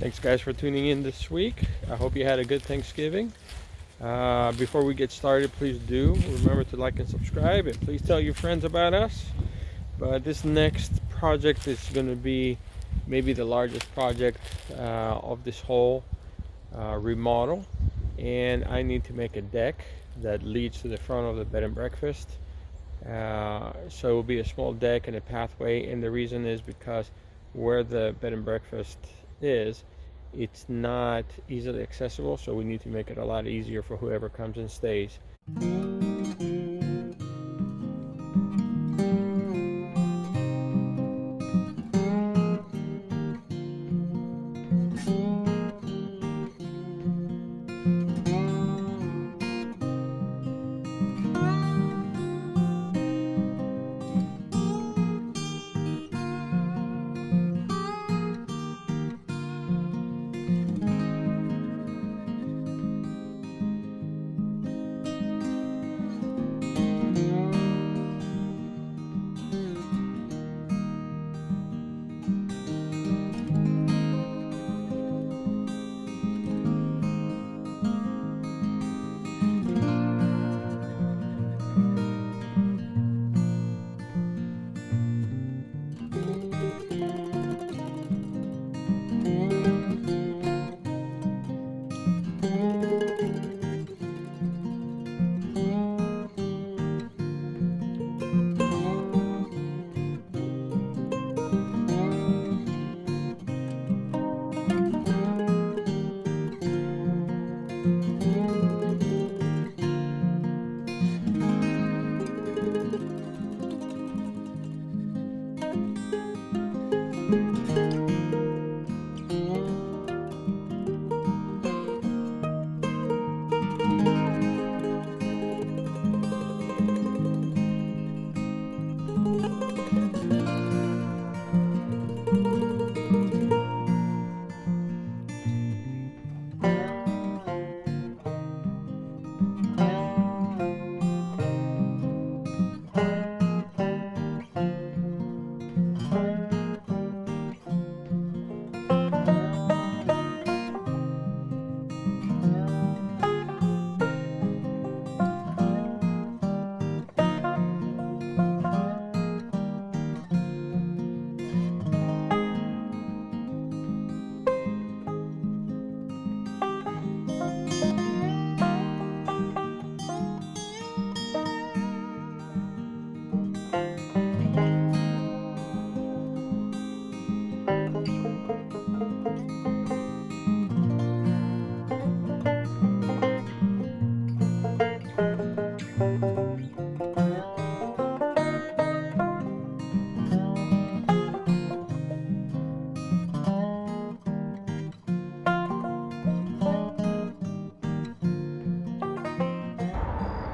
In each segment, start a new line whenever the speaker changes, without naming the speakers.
Thanks guys for tuning in this week. I hope you had a good Thanksgiving. Before we get started, please do remember to like and subscribe, and please tell your friends about us. But this next project is going to be maybe the largest project of this whole remodel, and I need to make a deck that leads to the front of the bed and breakfast. So it will be a small deck and a pathway, and the reason is because where the bed and breakfast is, it's not easily accessible, so we need to make it a lot easier for whoever comes and stays.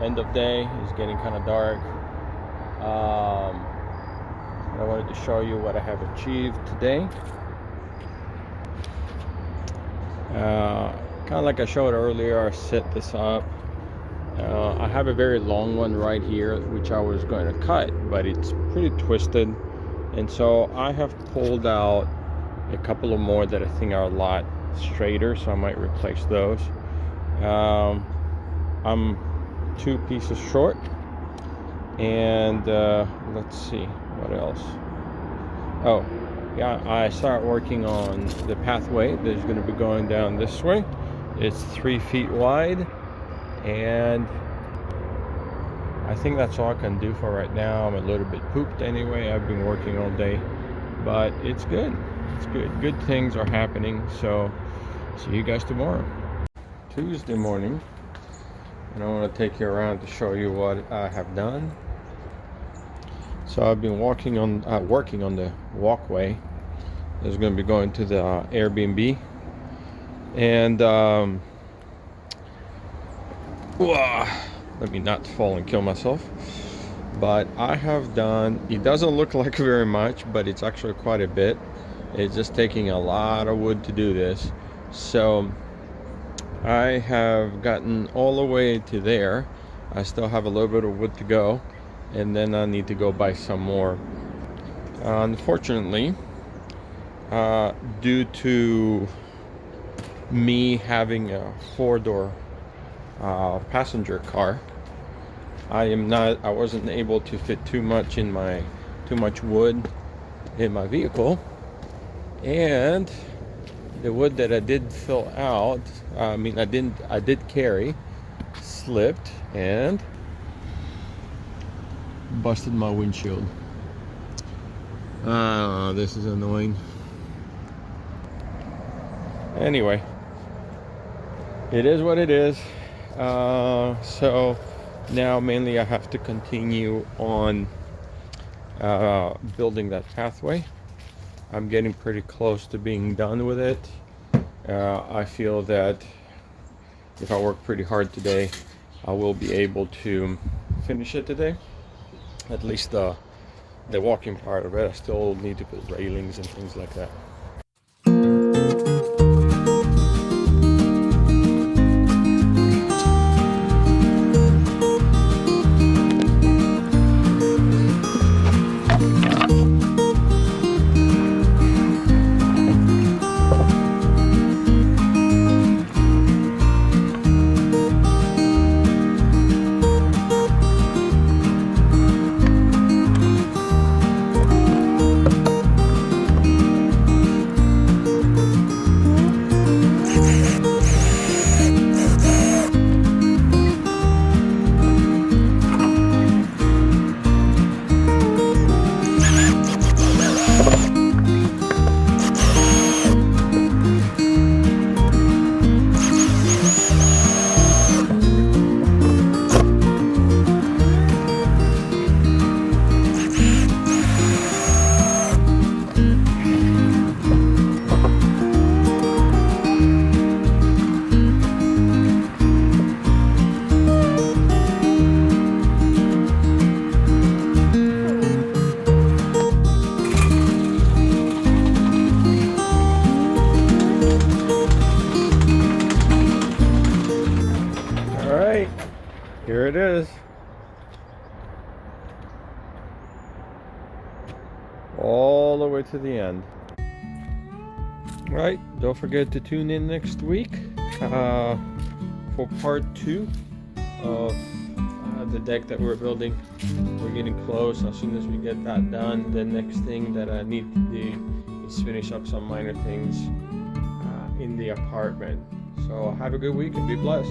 End of day is getting kind of dark. I wanted to show you what I have achieved today. Kind of like I showed earlier, I set this up. I have a very long one right here, which I was going to cut, but it's pretty twisted, and so I have pulled out a couple of more that I think are a lot straighter, so I might replace those. I'm 2 pieces short, and let's see what else. Oh yeah, I start working on the pathway that is going to be going down this way. It's 3 feet wide, and I think that's all I can do for right now. I'm a little bit pooped anyway. I've been working all day, but it's good. It's good things are happening. So see you guys tomorrow, Tuesday morning. And I want to take you around to show you what I have done. So I've been working on the walkway that's going to be going to the Airbnb, and let me not fall and kill myself. But I have done, it doesn't look like very much, but it's actually quite a bit. It's just taking a lot of wood to do this. So I have gotten all the way to there. I still have a little bit of wood to go, and then I need to go buy some more. Unfortunately, due to me having a 4-door passenger car, I wasn't able to fit too much wood in my vehicle, and the wood that I did fill out, I did carry, slipped and busted my windshield. This is annoying. Anyway, it is what it is. So now mainly I have to continue on building that pathway. I'm getting pretty close to being done with it. I feel that if I work pretty hard today, I will be able to finish it today. At least the walking part of it. I still need to put railings and things like that. Here it is. All the way to the end. Right, don't forget to tune in next week for part 2 of the deck that we're building. We're getting close. As soon as we get that done, the next thing that I need to do is finish up some minor things in the apartment. So have a good week and be blessed.